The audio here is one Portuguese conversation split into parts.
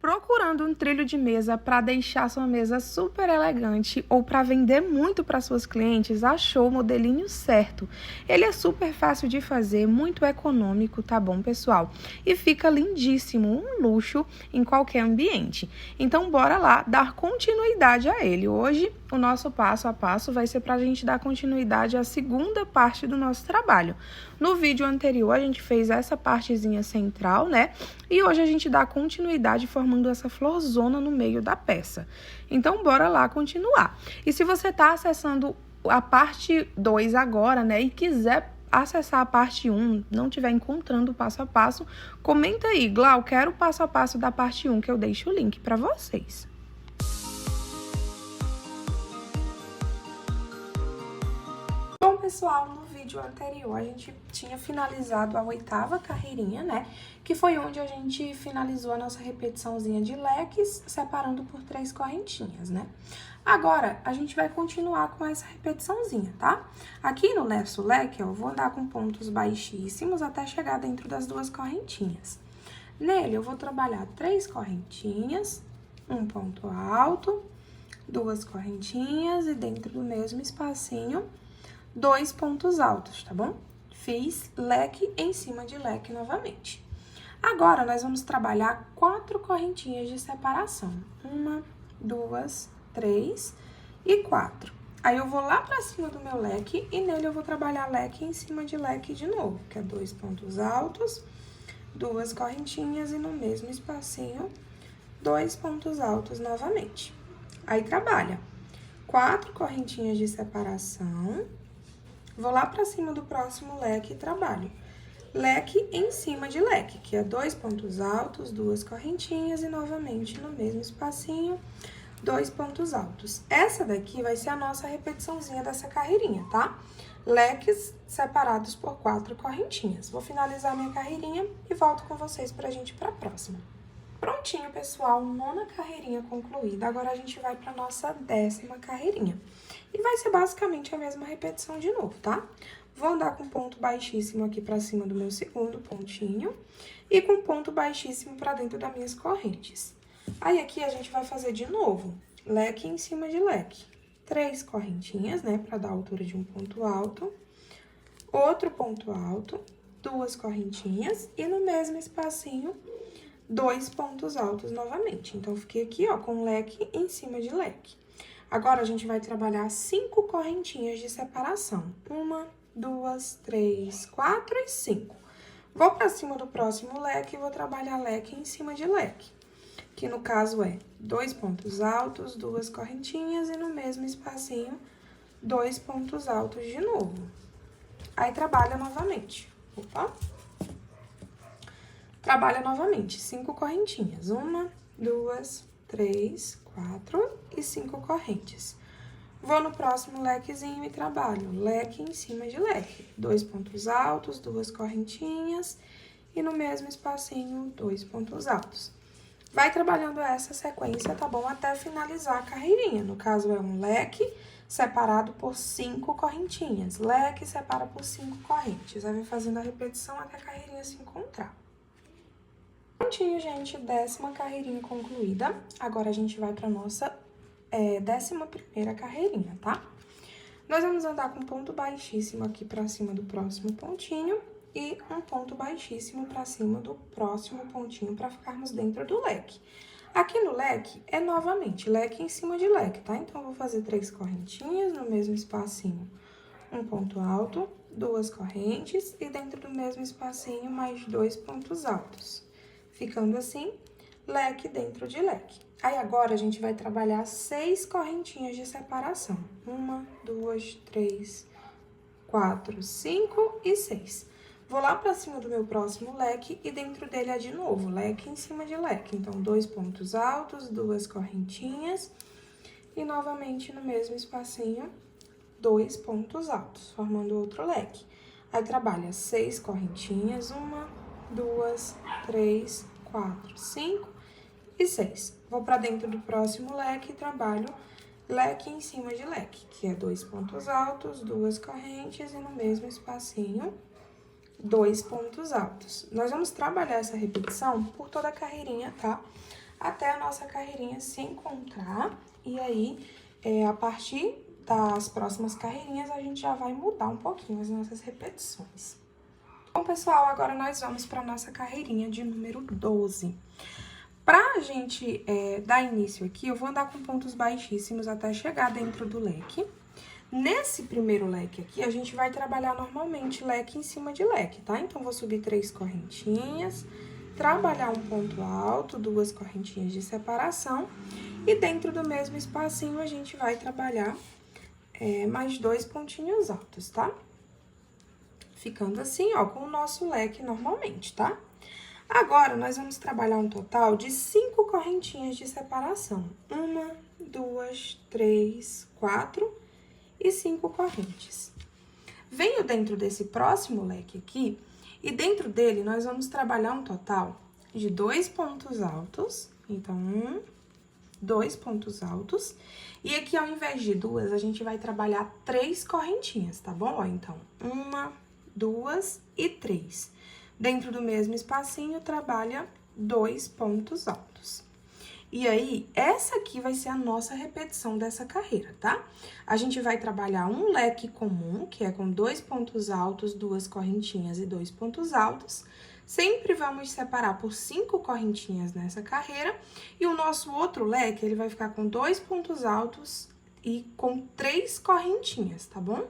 Procurando um trilho de mesa para deixar sua mesa super elegante ou para vender muito para suas clientes, achou o modelinho certo. Ele é super fácil de fazer, muito econômico, tá bom, pessoal? E fica lindíssimo, um luxo em qualquer ambiente. Então, bora lá dar continuidade a ele. Hoje, o nosso passo a passo vai ser para a gente dar continuidade à segunda parte do nosso trabalho. No vídeo anterior, a gente fez essa partezinha central, né? E hoje a gente dá continuidade formando essa florzona no meio da peça. Então, bora lá continuar. E se você está acessando a parte 2 agora, né, e quiser acessar a parte 1, não estiver encontrando o passo a passo, comenta aí, Glau, quero o passo a passo da parte 1, que eu deixo o link para vocês. Bom, pessoal, no vídeo anterior a gente tinha finalizado a 8ª carreirinha, né? Que foi onde a gente finalizou a nossa repetiçãozinha de leques, separando por 3 correntinhas, né? Agora, a gente vai continuar com essa repetiçãozinha, tá? Aqui no nosso leque, ó, eu vou andar com pontos baixíssimos até chegar dentro das 2 correntinhas. Nele, eu vou trabalhar 3 correntinhas, um ponto alto, 2 correntinhas e dentro do mesmo espacinho, 2 pontos altos, tá bom? Fiz leque em cima de leque novamente. Agora, nós vamos trabalhar 4 correntinhas de separação. 1, 2, 3 e 4. Aí, eu vou lá pra cima do meu leque e nele eu vou trabalhar leque em cima de leque de novo, que é 2 pontos altos, 2 correntinhas e no mesmo espacinho, 2 pontos altos novamente. Aí, trabalha 4 correntinhas de separação. Vou lá pra cima do próximo leque e trabalho. Leque em cima de leque, que é 2 pontos altos, 2 correntinhas e novamente no mesmo espacinho, 2 pontos altos. Essa daqui vai ser a nossa repetiçãozinha dessa carreirinha, tá? Leques separados por 4 correntinhas. Vou finalizar minha carreirinha e volto com vocês pra gente ir pra próxima. Prontinho, pessoal, 9ª carreirinha concluída. Agora, a gente vai pra nossa 10ª carreirinha. E vai ser basicamente a mesma repetição de novo, tá? Vou andar com ponto baixíssimo aqui pra cima do meu segundo pontinho e com ponto baixíssimo pra dentro das minhas correntes. Aí, aqui, a gente vai fazer de novo leque em cima de leque. 3 correntinhas, né, pra dar a altura de um ponto alto. Outro ponto alto, 2 correntinhas e no mesmo espacinho, 2 pontos altos novamente. Então, fiquei aqui, ó, com leque em cima de leque. Agora, a gente vai trabalhar 5 correntinhas de separação. 1, 2, 3, 4 e 5. Vou pra cima do próximo leque e vou trabalhar leque em cima de leque. Que no caso é 2 pontos altos, 2 correntinhas e no mesmo espacinho, 2 pontos altos de novo. Aí, trabalha novamente. Opa! Trabalha novamente, 5 correntinhas. 1, 2, 3, 4 e 5 correntes. Vou no próximo lequezinho e trabalho leque em cima de leque. 2 pontos altos, 2 correntinhas e no mesmo espacinho, 2 pontos altos. Vai trabalhando essa sequência, tá bom? Até finalizar a carreirinha. No caso, é um leque separado por 5 correntinhas. Leque separa por 5 correntes. Aí, vai fazendo a repetição até a carreirinha se encontrar. Prontinho, gente, 10ª carreirinha concluída. Agora, a gente vai pra nossa 11ª carreirinha, tá? Nós vamos andar com ponto baixíssimo aqui pra cima do próximo pontinho e um ponto baixíssimo pra cima do próximo pontinho pra ficarmos dentro do leque. Aqui no leque, é novamente leque em cima de leque, tá? Então, eu vou fazer 3 correntinhas no mesmo espacinho, um ponto alto, 2 correntes e dentro do mesmo espacinho, mais 2 pontos altos. Ficando assim, leque dentro de leque. Aí, agora, a gente vai trabalhar 6 correntinhas de separação. 1, 2, 3, 4, 5 e 6. Vou lá pra cima do meu próximo leque e dentro dele é de novo, leque em cima de leque. Então, 2 pontos altos, 2 correntinhas e novamente no mesmo espacinho, 2 pontos altos, formando outro leque. Aí, trabalha 6 correntinhas, 1, 2, 3, 4, 5 e 6. Vou pra dentro do próximo leque e trabalho leque em cima de leque, que é 2 pontos altos, 2 correntes e no mesmo espacinho, 2 pontos altos. Nós vamos trabalhar essa repetição por toda a carreirinha, tá? até a nossa carreirinha se encontrar. E aí, a partir das próximas carreirinhas, a gente já vai mudar um pouquinho as nossas repetições. Bom, pessoal, agora nós vamos para a nossa carreirinha de número 12. Pra gente dar início aqui, eu vou andar com pontos baixíssimos até chegar dentro do leque. Nesse primeiro leque aqui, a gente vai trabalhar normalmente leque em cima de leque, tá? Então, vou subir 3 correntinhas, trabalhar um ponto alto, 2 correntinhas de separação. E dentro do mesmo espacinho, a gente vai trabalhar mais 2 pontinhos altos, tá? Ficando assim, ó, com o nosso leque normalmente, tá? Agora, nós vamos trabalhar um total de 5 correntinhas de separação. 1, 2, 3, 4 e 5 correntes. Venho dentro desse próximo leque aqui, e dentro dele, nós vamos trabalhar um total de 2 pontos altos. Então, 2 pontos altos. E aqui, ao invés de 2, a gente vai trabalhar 3 correntinhas, tá bom? Ó, então, 1, 2 e 3. Dentro do mesmo espacinho, trabalha 2 pontos altos. E aí, essa aqui vai ser a nossa repetição dessa carreira, tá? A gente vai trabalhar um leque comum, que é com 2 pontos altos, 2 correntinhas e 2 pontos altos. Sempre vamos separar por 5 correntinhas nessa carreira. E o nosso outro leque, ele vai ficar com 2 pontos altos e com 3 correntinhas, tá bom?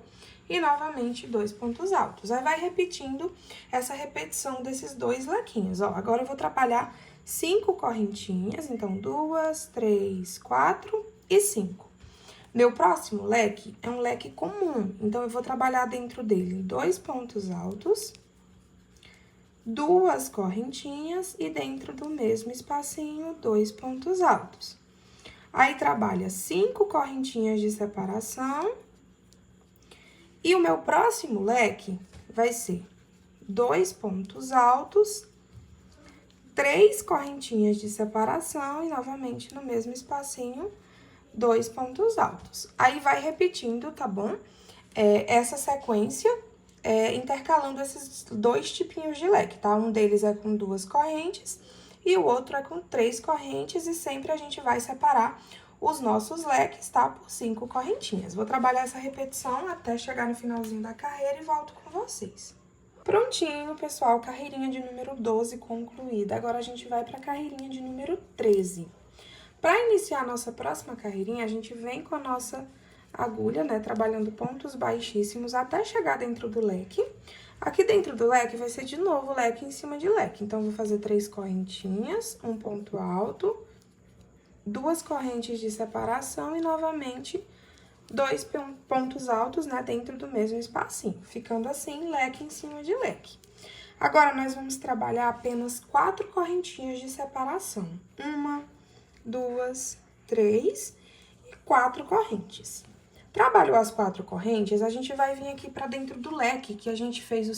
E, novamente, 2 pontos altos. Aí, vai repetindo essa repetição desses 2 lequinhos, ó. Agora, eu vou trabalhar 5 correntinhas, então, 2, 3, 4 e 5. Meu próximo leque é um leque comum, então, eu vou trabalhar dentro dele 2 pontos altos, 2 correntinhas e dentro do mesmo espacinho, 2 pontos altos. Aí, trabalha 5 correntinhas de separação. E o meu próximo leque vai ser 2 pontos altos, 3 correntinhas de separação e, novamente, no mesmo espacinho, 2 pontos altos. Aí, vai repetindo, tá bom? Essa sequência, intercalando esses 2 tipinhos de leque, tá? Um deles é com 2 correntes e o outro é com 3 correntes e sempre a gente vai separar os nossos leques, tá? Por 5 correntinhas. Vou trabalhar essa repetição até chegar no finalzinho da carreira e volto com vocês. Prontinho, pessoal, carreirinha de número 12 concluída. Agora, a gente vai pra carreirinha de número 13. Para iniciar a nossa próxima carreirinha, a gente vem com a nossa agulha, né? Trabalhando pontos baixíssimos até chegar dentro do leque. Aqui dentro do leque vai ser de novo leque em cima de leque. Então, vou fazer 3 correntinhas, um ponto alto, 2 correntes de separação e, novamente, 2 pontos altos, né, dentro do mesmo espacinho, ficando assim, leque em cima de leque. Agora, nós vamos trabalhar apenas 4 correntinhas de separação. 1, 2, 3 e 4 correntes. Trabalhou as 4 correntes, a gente vai vir aqui pra dentro do leque, que a gente fez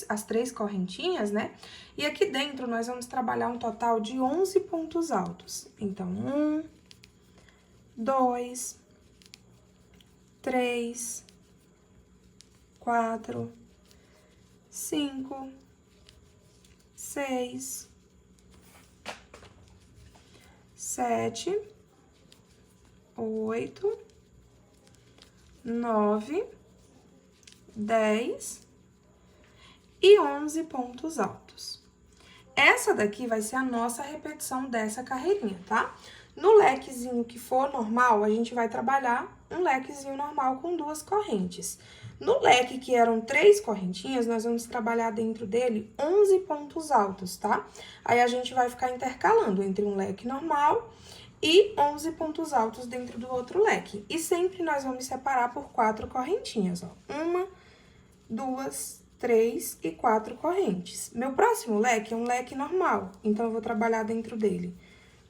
as 3 correntinhas, né? E aqui dentro, nós vamos trabalhar um total de 11 pontos altos. Então, 1, 2, 3, 4, 5, 6, 7, 8, 9, 10 e 11 pontos altos. Essa daqui vai ser a nossa repetição dessa carreirinha, tá? No lequezinho que for normal, a gente vai trabalhar um lequezinho normal com 2 correntes. No leque que eram 3 correntinhas, nós vamos trabalhar dentro dele 11 pontos altos, tá? Aí, a gente vai ficar intercalando entre um leque normal e 11 pontos altos dentro do outro leque. E sempre nós vamos separar por 4 correntinhas, ó. 1, 2, 3 e 4 correntes. Meu próximo leque é um leque normal, então, eu vou trabalhar dentro dele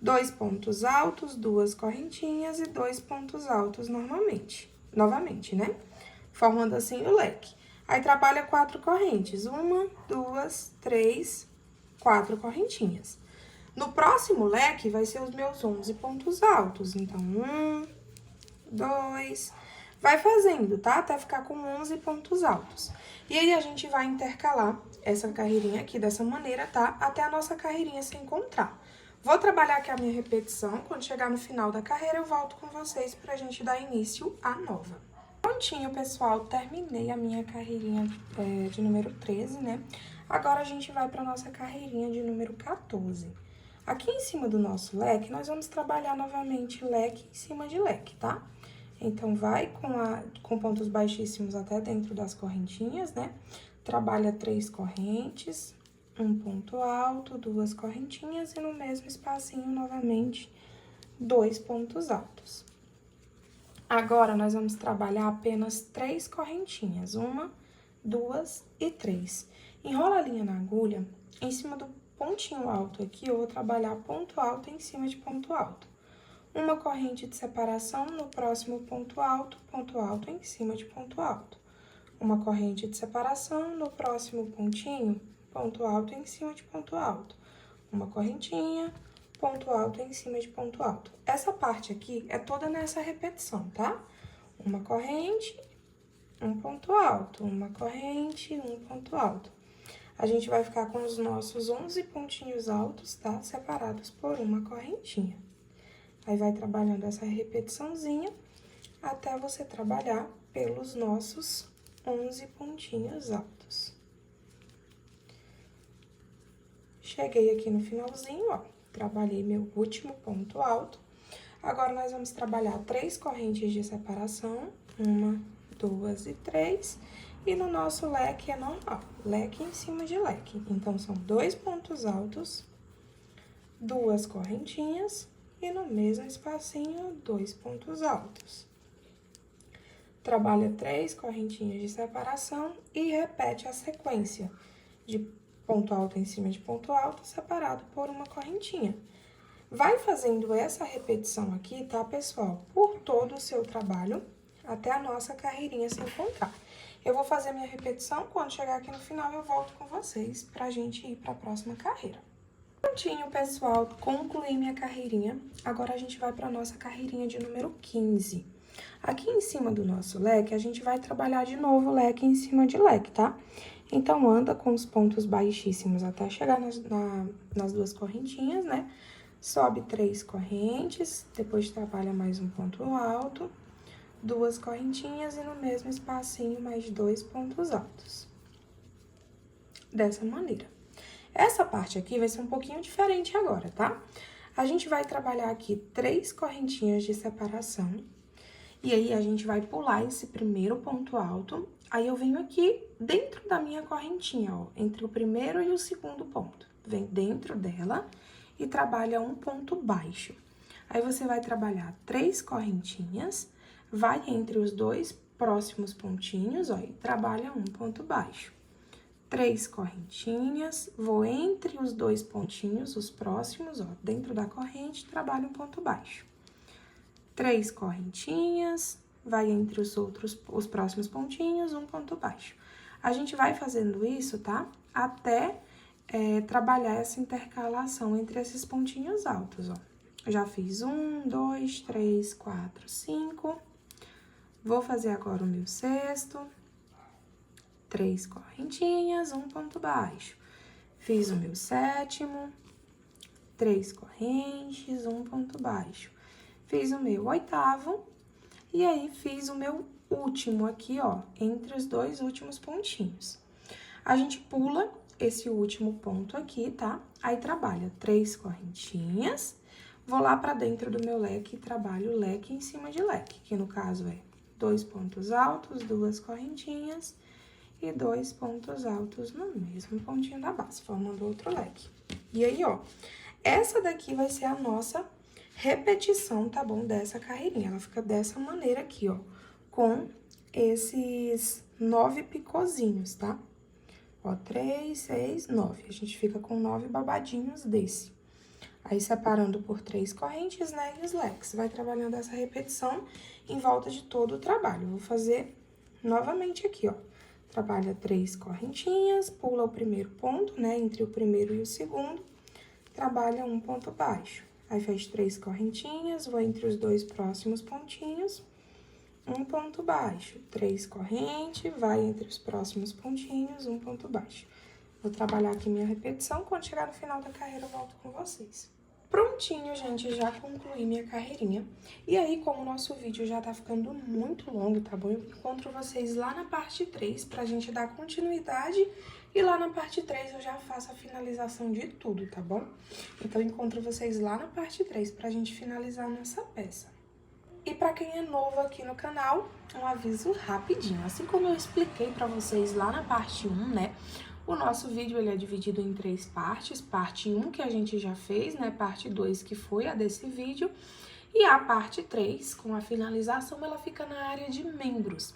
2 pontos altos, 2 correntinhas e 2 pontos altos novamente, né? Formando assim o leque. Aí, trabalha 4 correntes. 1, 2, 3, 4 correntinhas. No próximo leque, vai ser os meus 11 pontos altos. Então, 1, 2, vai fazendo, tá? Até ficar com 11 pontos altos. E aí, a gente vai intercalar essa carreirinha aqui dessa maneira, tá? Até a nossa carreirinha se encontrar. Vou trabalhar aqui a minha repetição. Quando chegar no final da carreira, eu volto com vocês pra gente dar início à nova. Prontinho, pessoal, terminei a minha carreirinha de número 13, né? Agora, a gente vai pra nossa carreirinha de número 14. Aqui em cima do nosso leque, nós vamos trabalhar novamente leque em cima de leque, tá? Então, vai com pontos baixíssimos até dentro das correntinhas, né? Trabalha 3 correntes, um ponto alto, 2 correntinhas e no mesmo espacinho, novamente, 2 pontos altos. Agora, nós vamos trabalhar apenas 3 correntinhas, 1, 2 e 3. Enrola a linha na agulha, em cima do pontinho alto aqui, eu vou trabalhar ponto alto em cima de ponto alto. Uma corrente de separação no próximo ponto alto em cima de ponto alto. Uma corrente de separação no próximo pontinho, ponto alto em cima de ponto alto. Uma correntinha, ponto alto em cima de ponto alto. Essa parte aqui é toda nessa repetição, tá? Uma corrente, um ponto alto, uma corrente, um ponto alto. A gente vai ficar com os nossos 11 pontinhos altos, tá? Separados por uma correntinha. Aí, vai trabalhando essa repetiçãozinha até você trabalhar pelos nossos 11 pontinhos altos. Cheguei aqui no finalzinho, ó, trabalhei meu último ponto alto. Agora, nós vamos trabalhar 3 correntes de separação, 1, 2 e 3. E no nosso leque é normal, leque em cima de leque. Então, são 2 pontos altos, 2 correntinhas e no mesmo espacinho, 2 pontos altos. Trabalha 3 correntinhas de separação e repete a sequência de ponto alto em cima de ponto alto, separado por uma correntinha. Vai fazendo essa repetição aqui, tá, pessoal? Por todo o seu trabalho, até a nossa carreirinha se encontrar. Eu vou fazer minha repetição, quando chegar aqui no final, eu volto com vocês pra gente ir pra próxima carreira. Prontinho, pessoal, concluí minha carreirinha. Agora, a gente vai pra nossa carreirinha de número 15. Aqui em cima do nosso leque, a gente vai trabalhar de novo leque em cima de leque, tá? Então, anda com os pontos baixíssimos até chegar nas 2 correntinhas, né? Sobe 3 correntes, depois trabalha mais um ponto alto, 2 correntinhas e no mesmo espacinho mais 2 pontos altos. Dessa maneira. Essa parte aqui vai ser um pouquinho diferente agora, tá? A gente vai trabalhar aqui 3 correntinhas de separação. E aí, a gente vai pular esse primeiro ponto alto. Aí, eu venho aqui dentro da minha correntinha, ó, entre o primeiro e o segundo ponto. Vem dentro dela e trabalha um ponto baixo. Aí, você vai trabalhar 3 correntinhas, vai entre os 2 próximos pontinhos, ó, e trabalha um ponto baixo. 3 correntinhas, vou entre os 2 pontinhos, os próximos, ó, dentro da corrente, trabalho um ponto baixo. 3 correntinhas, vai entre os próximos pontinhos, um ponto baixo. A gente vai fazendo isso, tá? Até trabalhar essa intercalação entre esses pontinhos altos, ó. Já fiz 1, 2, 3, 4, 5. Vou fazer agora o meu 6º. 3 correntinhas, um ponto baixo. Fiz o meu 7º, 3 correntes, um ponto baixo. Fiz o meu 8º, e aí fiz o meu último aqui, ó, entre os 2 últimos pontinhos. A gente pula esse último ponto aqui, tá? Aí, trabalha 3 correntinhas, vou lá pra dentro do meu leque e trabalho leque em cima de leque, que no caso é 2 pontos altos, 2 correntinhas e 2 pontos altos no mesmo pontinho da base, formando outro leque. E aí, ó, essa daqui vai ser a nossa repetição, tá bom? Dessa carreirinha. Ela fica dessa maneira aqui, ó, com esses 9 picozinhos, tá? Ó, 3, 6, 9. A gente fica com 9 babadinhos desse. Aí, separando por 3 correntes, né, e os leques. Vai trabalhando essa repetição em volta de todo o trabalho. Eu vou fazer novamente aqui, ó. Trabalha 3 correntinhas, pula o primeiro ponto, né, entre o primeiro e o segundo, trabalha um ponto baixo. Aí, fez 3 correntinhas, vou entre os 2 próximos pontinhos, um ponto baixo. 3 correntes, vai entre os próximos pontinhos, um ponto baixo. Vou trabalhar aqui minha repetição, quando chegar no final da carreira eu volto com vocês. Prontinho, gente, eu já concluí minha carreirinha. E aí, como o nosso vídeo já tá ficando muito longo, tá bom? Eu encontro vocês lá na parte 3 pra gente dar continuidade. E lá na parte 3 eu já faço a finalização de tudo, tá bom? Então, eu encontro vocês lá na parte 3 pra gente finalizar a nossa peça. E pra quem é novo aqui no canal, um aviso rapidinho. Assim como eu expliquei pra vocês lá na parte 1, né? O nosso vídeo ele é dividido em 3 partes. Parte 1 que a gente já fez, né? Parte 2 que foi a desse vídeo. E a parte 3, com a finalização, ela fica na área de membros.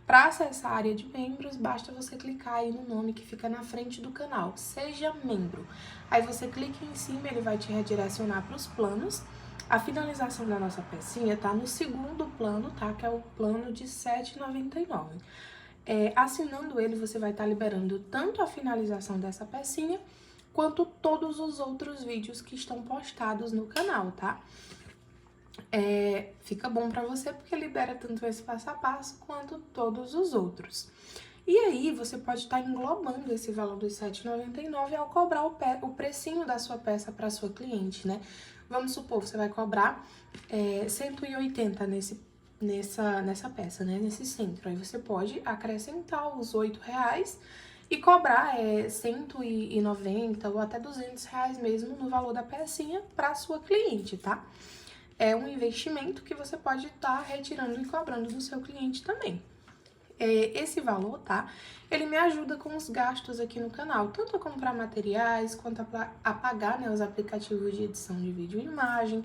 Para acessar a área de membros, basta você clicar aí no nome que fica na frente do canal, Seja Membro. Aí você clica em cima, ele vai te redirecionar para os planos. A finalização da nossa pecinha tá no segundo plano, tá? Que é o plano de R$ 7,99. Assinando ele, você vai estar liberando tanto a finalização dessa pecinha, quanto todos os outros vídeos que estão postados no canal, tá? Fica bom pra você porque libera tanto esse passo a passo quanto todos os outros. E aí, você pode estar englobando esse valor dos R$ 7,99 ao cobrar o precinho da sua peça para sua cliente, né? Vamos supor, você vai cobrar 180 nessa peça, né? Nesse centro. Aí você pode acrescentar os R$ 8 e cobrar 190 ou até R$ 200 mesmo no valor da pecinha para sua cliente, tá? É um investimento que você pode estar retirando e cobrando do seu cliente também. Esse valor, tá? Ele me ajuda com os gastos aqui no canal, tanto a comprar materiais, quanto a pagar, né, os aplicativos de edição de vídeo e imagem.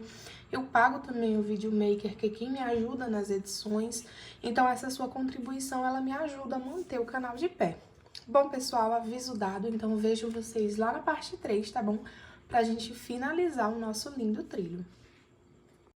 Eu pago também o Videomaker, que é quem me ajuda nas edições. Então, essa sua contribuição, ela me ajuda a manter o canal de pé. Bom, pessoal, aviso dado, então vejo vocês lá na parte 3, tá bom? Pra gente finalizar o nosso lindo trilho.